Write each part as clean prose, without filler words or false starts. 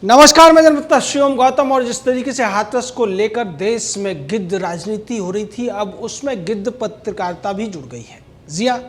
नमस्कार, मैं जनता शिवम गौतम। और जिस तरीके से हाथरस को लेकर देश में गिद्ध राजनीति हो रही थी, अब उसमें गिद्ध पत्रकारिता भी जुड़ गई है। जी हाँ,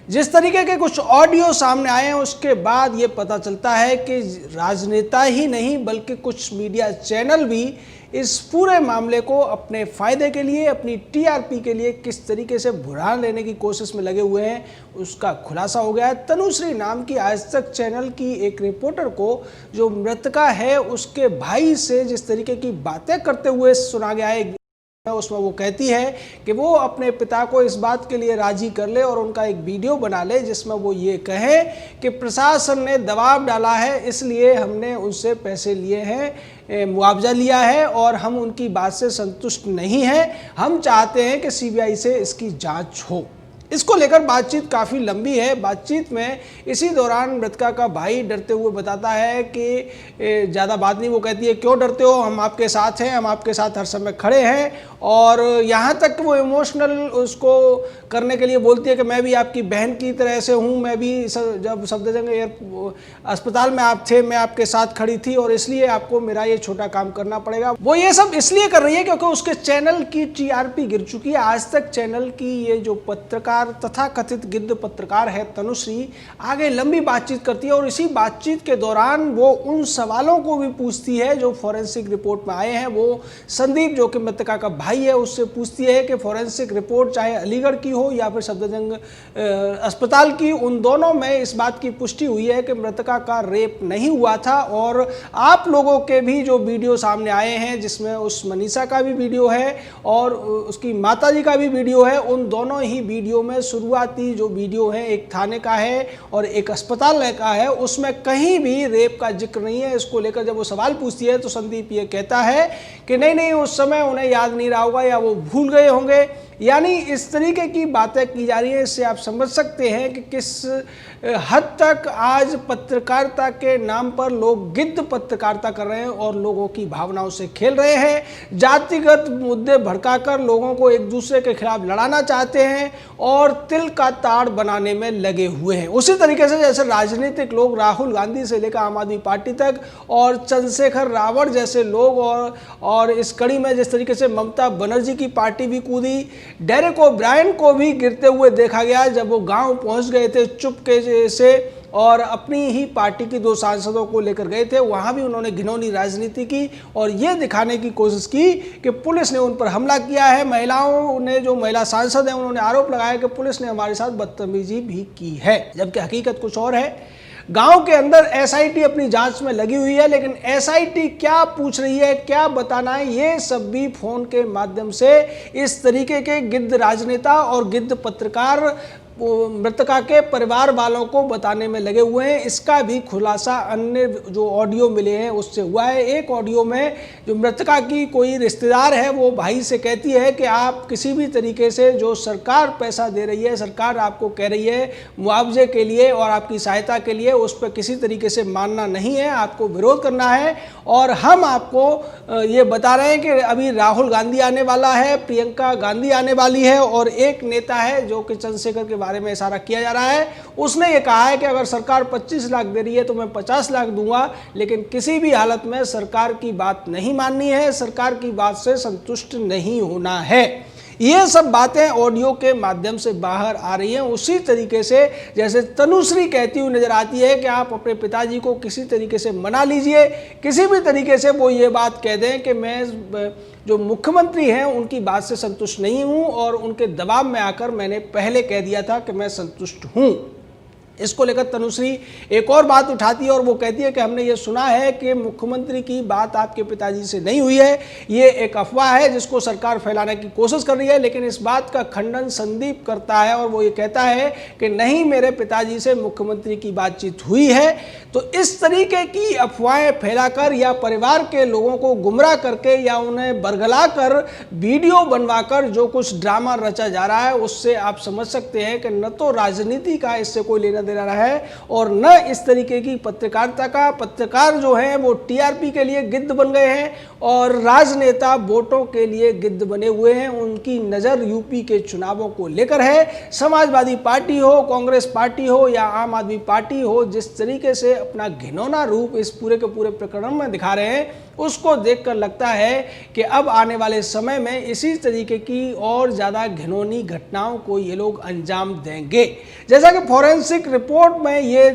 जिस तरीके के कुछ ऑडियो सामने आए हैं उसके बाद ये पता चलता है कि राजनेता ही नहीं बल्कि कुछ मीडिया चैनल भी इस पूरे मामले को अपने फायदे के लिए, अपनी टीआरपी के लिए किस तरीके से भुना लेने की कोशिश में लगे हुए हैं, उसका खुलासा हो गया है। तनुश्री नाम की आज तक चैनल की एक रिपोर्टर को, जो मृतका है, उसके भाई से जिस तरीके की बातें करते हुए सुना गया है, उसमें वो कहती है कि वो अपने पिता को इस बात के लिए राजी कर ले और उनका एक वीडियो बना ले जिसमें वो ये कहे कि प्रशासन ने दबाव डाला है, इसलिए हमने उनसे पैसे लिए हैं, मुआवजा लिया है और हम उनकी बात से संतुष्ट नहीं हैं। हम चाहते हैं कि सीबीआई से इसकी जांच हो। इसको लेकर बातचीत काफ़ी लंबी है। बातचीत में इसी दौरान मृतका का भाई डरते हुए बताता है कि ज़्यादा बात नहीं। वो कहती है, क्यों डरते हो, हम आपके साथ हैं, हम आपके साथ हर समय खड़े हैं। और यहाँ तक वो इमोशनल उसको करने के लिए बोलती है कि मैं भी आपकी बहन की तरह से हूँ, मैं भी जब सफदरजंग अस्पताल में आप थे, मैं आपके साथ खड़ी थी और इसलिए आपको मेरा ये छोटा काम करना पड़ेगा। वो ये सब इसलिए कर रही है क्योंकि उसके चैनल की टीआरपी गिर चुकी है। आज तक चैनल की ये जो पत्रकार तथा कथित गिद्ध पत्रकार है तनुश्री, आगे लंबी बातचीत करती है और इसी बातचीत के दौरान वो उन सवालों को भी पूछती है जो फॉरेंसिक रिपोर्ट में आए हैं। वो संदीप, जो कि मृतका का भाई है, उससे पूछती है कि फॉरेंसिक रिपोर्ट चाहे अलीगढ़ की हो या फिर सफदरजंग अस्पताल की, उन दोनों में इस बात की पुष्टि हुई है कि मृतका का रेप नहीं हुआ था। और आप लोगों के भी जो वीडियो सामने आए हैं, जिसमें उस मनीषा का भी वीडियो है और उसकी माताजी का भी वीडियो है, उन दोनों ही वीडियो में शुरुआती जो वीडियो है, एक थाने का है और एक अस्पताल का है, उसमें कहीं भी रेप का जिक्र नहीं है। इसको लेकर जब वो सवाल पूछती है तो संदीप ये कहता है कि नहीं, उस समय उन्हें याद नहीं रहा होगा या वो भूल गए होंगे। यानी इस तरीके की बातें की जा रही है। इससे आप समझ सकते हैं कि किस हद तक आज पत्रकारिता के नाम पर लोग गिद्ध पत्रकारिता कर रहे हैं और लोगों की भावनाओं से खेल रहे हैं। जातिगत मुद्दे भड़काकर लोगों को एक दूसरे के खिलाफ लड़ाना चाहते हैं और तिल का ताड़ बनाने में लगे हुए हैं। उसी तरीके से जैसे राजनीतिक लोग राहुल गांधी से लेकर आम आदमी पार्टी तक और चंद्रशेखर रावण जैसे लोग और इस कड़ी में जिस तरीके से ममता बनर्जी की पार्टी भी कूदी, डेरेक ओब्रायन को भी गिरते हुए देखा गया जब वो गांव पहुंच गए थे चुपके से और अपनी ही पार्टी की 2 सांसदों को लेकर गए थे। वहां भी उन्होंने घिनौनी राजनीति की और ये दिखाने की कोशिश की कि पुलिस ने उन पर हमला किया है। महिलाओं ने, जो महिला सांसद हैं, उन्होंने आरोप लगाया कि पुलिस ने हमारे साथ बदतमीजी भी की है, जबकि हकीकत कुछ और है। गांव के अंदर एसआईटी अपनी जांच में लगी हुई है, लेकिन एसआईटी क्या पूछ रही है, क्या बताना है, ये सब भी फोन के माध्यम से इस तरीके के गिद्ध राजनेता और गिद्ध पत्रकार मृतका के परिवार वालों को बताने में लगे हुए हैं। इसका भी खुलासा अन्य जो ऑडियो मिले हैं उससे हुआ है। एक ऑडियो में जो मृतका की कोई रिश्तेदार है, वो भाई से कहती है कि आप किसी भी तरीके से, जो सरकार पैसा दे रही है, सरकार आपको कह रही है मुआवजे के लिए और आपकी सहायता के लिए, उस पर किसी तरीके से मानना नहीं है, आपको विरोध करना है। और हम आपको ये बता रहे हैं कि अभी राहुल गांधी आने वाला है, प्रियंका गांधी आने वाली है और एक नेता है जो कि चंद्रशेखर के बारे में इशारा किया जा रहा है। उसने ये कहा है कि अगर सरकार 25 लाख दे रही है तो मैं 50 लाख दूंगा, लेकिन किसी भी हालत में सरकार की बात नहीं माननी है, सरकार की बात से संतुष्ट नहीं होना है। ये सब बातें ऑडियो के माध्यम से बाहर आ रही हैं। उसी तरीके से जैसे तनुश्री कहती हुई नजर आती है कि आप अपने पिताजी को किसी तरीके से मना लीजिए, किसी भी तरीके से वो ये बात कह दें कि मैं जो मुख्यमंत्री हैं उनकी बात से संतुष्ट नहीं हूं और उनके दबाव में आकर मैंने पहले कह दिया था कि मैं संतुष्ट हूं। इसको लेकर तनुश्री एक और बात उठाती है और वो कहती है कि हमने ये सुना है कि मुख्यमंत्री की बात आपके पिताजी से नहीं हुई है, ये एक अफवाह है जिसको सरकार फैलाने की कोशिश कर रही है। लेकिन इस बात का खंडन संदीप करता है और वो ये कहता है कि नहीं, मेरे पिताजी से मुख्यमंत्री की बातचीत हुई है। तो इस तरीके की अफवाहें फैलाकर या परिवार के लोगों को गुमराह करके या उन्हें बरगला कर वीडियो बनवाकर जो कुछ ड्रामा रचा जा रहा है, उससे आप समझ सकते हैं कि न तो राजनीति का इससे कोई लेना दे रहा है और न इस तरीके की पत्रकारिता का। पत्रकार जो हैं वो टीआरपी के लिए गिद्ध बन गए हैं और राजनेता वोटों के लिए गिद्ध बने हुए हैं। उनकी नज़र यूपी के चुनावों को लेकर है। समाजवादी पार्टी हो, कांग्रेस पार्टी हो या आम आदमी पार्टी हो, जिस तरीके से अपना घिनौना रूप इस पूरे के पूरे प्रकरण में दिखा रहे हैं, उसको देखकर लगता है कि अब आने वाले समय में इसी तरीके की और ज़्यादा घिनौनी घटनाओं को ये लोग अंजाम देंगे। जैसा कि फॉरेंसिक रिपोर्ट में ये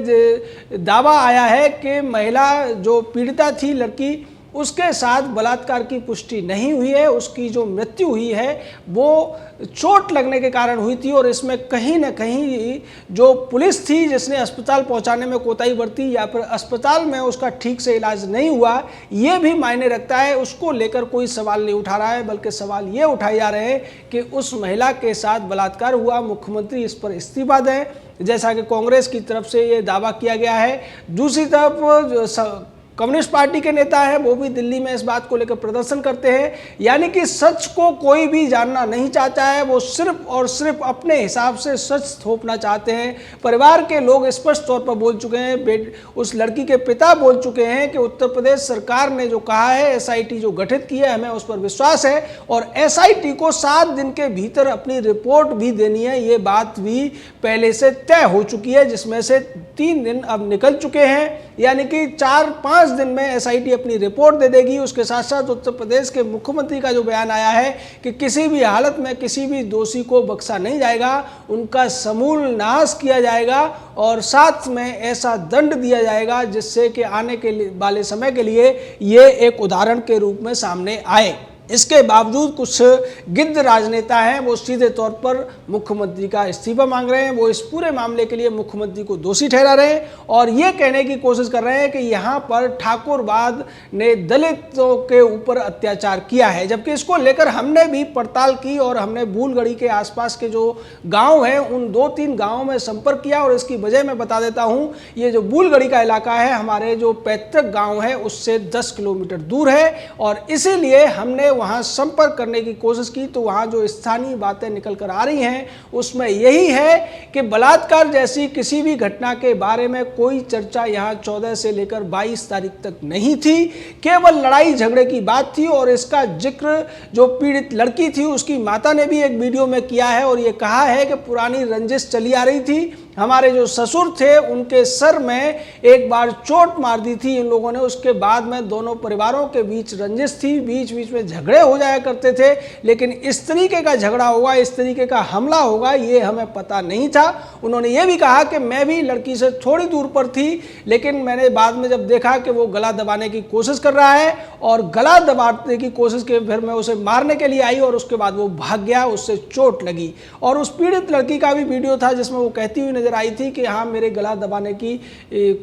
दावा आया है कि महिला जो पीड़िता थी, लड़की, उसके साथ बलात्कार की पुष्टि नहीं हुई है। उसकी जो मृत्यु हुई है वो चोट लगने के कारण हुई थी और इसमें कहीं ना कहीं जो पुलिस थी जिसने अस्पताल पहुंचाने में कोताही बरती या फिर अस्पताल में उसका ठीक से इलाज नहीं हुआ, ये भी मायने रखता है। उसको लेकर कोई सवाल नहीं उठा रहा है, बल्कि सवाल ये उठाए जा रहे हैं कि उस महिला के साथ बलात्कार हुआ, मुख्यमंत्री इस पर इस्तीफा दें, जैसा कि कांग्रेस की तरफ से ये दावा किया गया है। दूसरी तरफ कम्युनिस्ट पार्टी के नेता हैं, वो भी दिल्ली में इस बात को लेकर प्रदर्शन करते हैं। यानी कि सच को कोई भी जानना नहीं चाहता है, वो सिर्फ और सिर्फ अपने हिसाब से सच थोपना चाहते हैं। परिवार के लोग स्पष्ट तौर पर बोल चुके हैं, उस लड़की के पिता बोल चुके हैं कि उत्तर प्रदेश सरकार ने जो कहा है, एसआईटी जो गठित की है, हमें उस पर विश्वास है और एसआईटी को 7 दिन के भीतर अपनी रिपोर्ट भी देनी है। ये बात भी पहले से तय हो चुकी है, जिसमें से 3 दिन अब निकल चुके हैं। यानी कि 4-5 दिन में एसआईटी अपनी रिपोर्ट दे देगी। उसके साथ साथ उत्तर प्रदेश के मुख्यमंत्री का जो बयान आया है कि किसी भी हालत में किसी भी दोषी को बख्शा नहीं जाएगा, उनका समूल नाश किया जाएगा और साथ में ऐसा दंड दिया जाएगा जिससे कि आने के वाले समय के लिए ये एक उदाहरण के रूप में सामने आए। इसके बावजूद कुछ गिद्ध राजनेता हैं, वो सीधे तौर पर मुख्यमंत्री का इस्तीफा मांग रहे हैं। वो इस पूरे मामले के लिए मुख्यमंत्री को दोषी ठहरा रहे हैं और ये कहने की कोशिश कर रहे हैं कि यहाँ पर ठाकुरवाद ने दलितों के ऊपर अत्याचार किया है। जबकि इसको लेकर हमने भी पड़ताल की और हमने बूलगढ़ी के आसपास के जो गाँव हैं उन 2-3 गाँवों में संपर्क किया और इसकी वजह मैं बता देता हूँ। ये जो बूलगढ़ी का इलाका है, हमारे जो पैतृक गाँव है उससे 10 किलोमीटर दूर है और इसीलिए हमने वहां संपर्क करने की कोशिश की। तो वहां जो स्थानीय बातें निकल कर आ रही हैं उसमें यही है कि बलात्कार जैसी किसी भी घटना के बारे में कोई चर्चा यहां 14 से लेकर 22 तारीख तक नहीं थी। केवल लड़ाई झगड़े की बात थी और इसका जिक्र जो पीड़ित लड़की थी उसकी माता ने भी एक वीडियो में किया है और ये कहा है कि पुरानी रंजिश चली आ रही थी। हमारे जो ससुर थे उनके सर में एक बार चोट मार दी थी इन लोगों ने, उसके बाद में दोनों परिवारों के बीच रंजिश थी, बीच बीच में झगड़े हो जाया करते थे, लेकिन इस तरीके का झगड़ा होगा, इस तरीके का हमला होगा, ये हमें पता नहीं था। उन्होंने ये भी कहा कि मैं भी लड़की से थोड़ी दूर पर थी, लेकिन मैंने बाद में जब देखा कि वो गला दबाने की कोशिश कर रहा है और गला दबाने की कोशिश के फिर मैं उसे मारने के लिए आई और उसके बाद वो भाग गया, उससे चोट लगी। और उस पीड़ित लड़की का भी वीडियो था जिसमें वो कहती हुई नजर आई थी कि हाँ मेरे गला दबाने की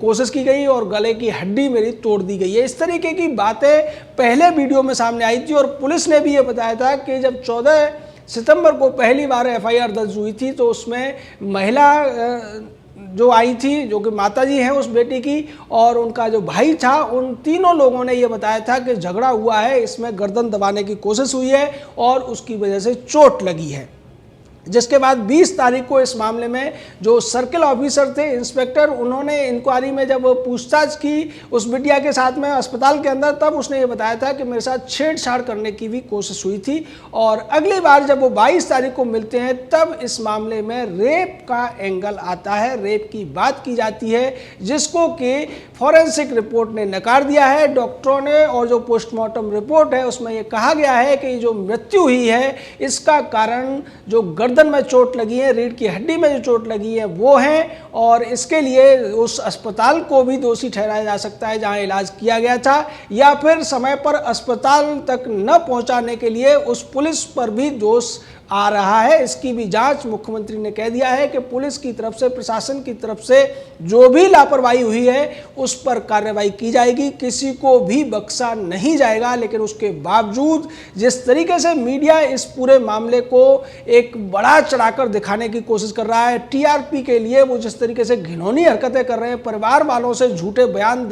कोशिश की गई और गले की हड्डी मेरी तोड़ दी गई है। इस तरीके की बातें पहले वीडियो में सामने आई थी और पुलिस ने भी ये बताया था कि जब 14 सितंबर को पहली बार एफआईआर दर्ज हुई थी तो उसमें महिला जो आई थी, जो कि माताजी हैं उस बेटी की, और उनका जो भाई था, उन तीनों लोगों ने ये बताया था कि झगड़ा हुआ है, इसमें गर्दन दबाने की कोशिश हुई है और उसकी वजह से चोट लगी है। जिसके बाद 20 तारीख को इस मामले में जो सर्किल ऑफिसर थे, इंस्पेक्टर, उन्होंने इंक्वायरी में जब पूछताछ की उस बिटिया के साथ में अस्पताल के अंदर, तब उसने ये बताया था कि मेरे साथ छेड़छाड़ करने की भी कोशिश हुई थी। और अगली बार जब वो 22 तारीख को मिलते हैं तब इस मामले में रेप का एंगल आता है, रेप की बात की जाती है, जिसको कि फॉरेंसिक रिपोर्ट ने नकार दिया है डॉक्टरों ने। और जो पोस्टमार्टम रिपोर्ट है उसमें यह कहा गया है कि जो मृत्यु हुई है इसका कारण जो गर्दन में चोट लगी है, रीढ़ की हड्डी में जो चोट लगी है वो है, और इसके लिए उस अस्पताल को भी दोषी ठहराया जा सकता है जहां इलाज किया गया था, या फिर समय पर अस्पताल तक न पहुंचाने के लिए उस पुलिस पर भी दोष आ रहा है। इसकी भी जांच मुख्यमंत्री ने कह दिया है कि पुलिस की तरफ से, प्रशासन की तरफ से जो भी लापरवाही हुई है उस पर कार्रवाई की जाएगी, किसी को भी बख्शा नहीं जाएगा। लेकिन उसके बावजूद जिस तरीके से मीडिया इस पूरे मामले को एक बड़ा चढ़ाकर दिखाने की कोशिश कर रहा है, टीआरपी के लिए वो जिस तरीके से घिनौनी हरकतें कर रहे हैं, परिवार वालों से झूठे बयान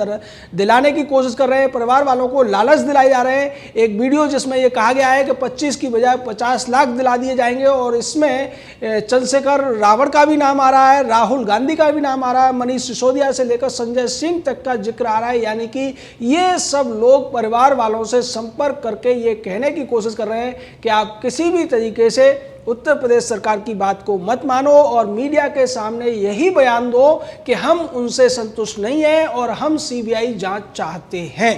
दिलाने की कोशिश कर रहे हैं, परिवार वालों को लालच दिलाए जा रहे हैं। एक वीडियो जिसमें यह कहा गया है कि 25 की बजाय 50 लाख दिला दिए दिए जाएंगे और इसमें चंद्रशेखर रावण का भी नाम आ रहा है, राहुल गांधी का भी नाम आ रहा है, मनीष सिसोदिया से लेकर संजय सिंह तक का जिक्र आ रहा है। यानी कि ये सब लोग परिवार वालों से संपर्क करके ये कहने की कोशिश कर रहे हैं कि आप किसी भी तरीके से उत्तर प्रदेश सरकार की बात को मत मानो और मीडिया के सामने यही बयान दो कि हम उनसे संतुष्ट नहीं हैं और हम सीबीआई जांच चाहते हैं।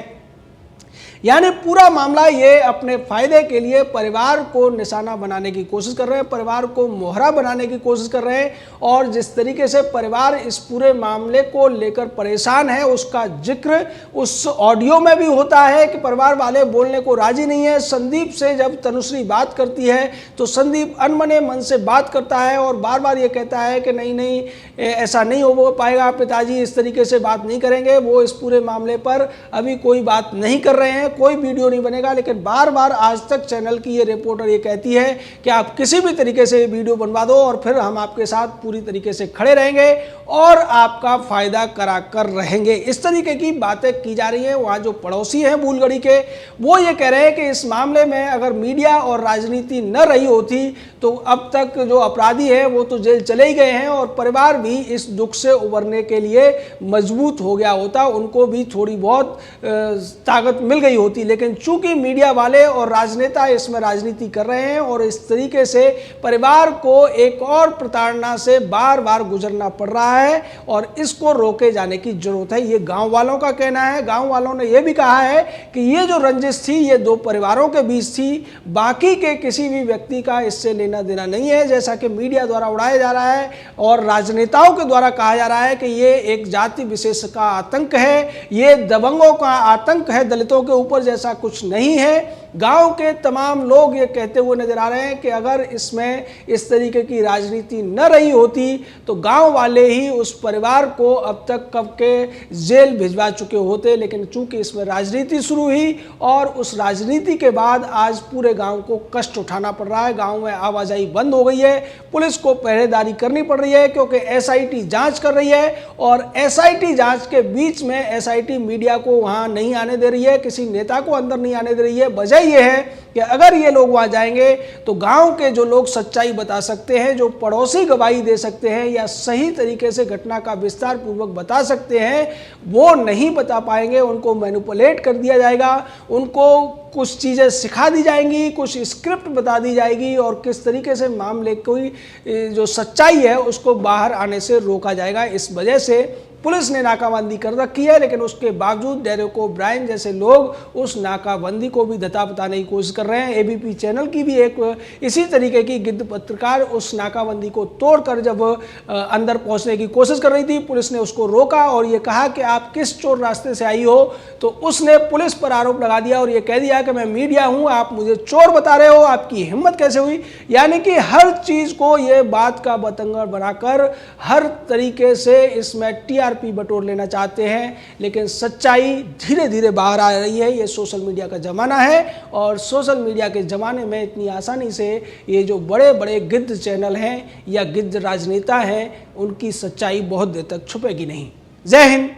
यानी पूरा मामला ये अपने फायदे के लिए परिवार को निशाना बनाने की कोशिश कर रहे हैं, परिवार को मोहरा बनाने की कोशिश कर रहे हैं। और जिस तरीके से परिवार इस पूरे मामले को लेकर परेशान है उसका जिक्र उस ऑडियो में भी होता है कि परिवार वाले बोलने को राजी नहीं है। संदीप से जब तनुश्री बात करती है तो संदीप अनमने मन से बात करता है और बार बार ये कहता है कि नहीं ऐसा नहीं हो पाएगा, पिताजी इस तरीके से बात नहीं करेंगे, वो इस पूरे मामले पर अभी कोई बात नहीं कर रहे हैं, कोई वीडियो नहीं बनेगा। लेकिन बार बार आज तक चैनल की ये रिपोर्टर ये कहती है कि आप किसी भी तरीके से वीडियो बनवा दो और फिर हम आपके साथ पूरी तरीके से खड़े रहेंगे और आपका फायदा करा कर रहेंगे। इस तरीके की बातें की जा रही हैं। वहाँ जो पड़ोसी हैं बूलगढ़ी के, वो ये कह रहे हैं कि इस मामले में अगर मीडिया और राजनीति न रही होती तो अब तक जो अपराधी है वो तो जेल चले ही गए हैं और परिवार भी इस दुख से उबरने के लिए मजबूत हो गया होता, उनको भी थोड़ी बहुत ताकत मिल गई होती। लेकिन चूंकि मीडिया वाले और राजनेता इसमें राजनीति कर रहे हैं और इस तरीके से परिवार को एक और प्रताड़ना से बार बार गुजरना पड़ रहा है और इसको रोके जाने की जरूरत है, ये गांव वालों का कहना है। गांव वालों ने यह भी कहा है कि ये जो रंजिश थी ये दो परिवारों के बीच थी, बाकी के किसी भी व्यक्ति का इससे लेना देना नहीं है, जैसा कि मीडिया द्वारा उड़ाया जा रहा है और राजनेताओं के द्वारा कहा जा रहा है कि ये एक जाति विशेष का आतंक है, ये दबंगों का आतंक है दलितों के ऊपर, जैसा कुछ नहीं है। गांव के तमाम लोग ये कहते हुए नजर आ रहे हैं कि अगर इसमें इस तरीके की राजनीति न रही होती तो गांव वाले ही उस परिवार को अब तक कब के जेल भिजवा चुके होते। लेकिन चूंकि इसमें राजनीति शुरू हुई और उस राजनीति के बाद आज पूरे गांव को कष्ट उठाना पड़ रहा है। गांव में आवाजाही बंद हो गई है, पुलिस को पहरेदारी करनी पड़ रही है क्योंकि एसआईटी जांच कर रही है और एसआईटी जांच के बीच में एसआईटी मीडिया को वहां नहीं आने दे रही है, किसी नेता को अंदर नहीं आने दे रही है। वजह ये है कि अगर ये लोग वहां जाएंगे तो गांव के जो लोग सच्चाई बता सकते हैं, जो पड़ोसी गवाही दे सकते हैं या सही तरीके से घटना का विस्तार पूर्वक बता सकते हैं, वो नहीं बता पाएंगे। उनको मैनिपुलेट कर दिया जाएगा, उनको कुछ चीज़ें सिखा दी जाएंगी, कुछ स्क्रिप्ट बता दी जाएगी और किस तरीके से मामले की जो सच्चाई है उसको बाहर आने से रोका जाएगा। इस वजह से पुलिस ने नाकाबंदी कर रखी है, लेकिन उसके बावजूद डेरेक ओब्रायन जैसे लोग उस नाकाबंदी को भी धता बताने की कोशिश कर रहे हैं। एबीपी चैनल की भी एक इसी तरीके की गिद्ध पत्रकार उस नाकाबंदी को तोड़कर जब अंदर पहुंचने की कोशिश कर रही थी, पुलिस ने उसको रोका और ये कहा कि आप किस चोर रास्ते से आई हो, तो उसने पुलिस पर आरोप लगा दिया और ये कह दिया कि मैं मीडिया हूं, आप मुझे चोर बता रहे हो, आपकी हिम्मत कैसे हुई। यानी कि हर चीज को ये बात का बतंगड़ बनाकर हर तरीके से इसमें टीआरपी बटोर लेना चाहते हैं। लेकिन सच्चाई धीरे धीरे बाहर आ रही है। ये सोशल मीडिया का जमाना है और सोशल मीडिया के जमाने में इतनी आसानी से ये जो बड़े बड़े गिद्ध चैनल हैं या गिद्ध राजनेता हैं उनकी सच्चाई बहुत देर तक छुपेगी नहीं। जय हिंद,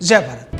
जय भारत।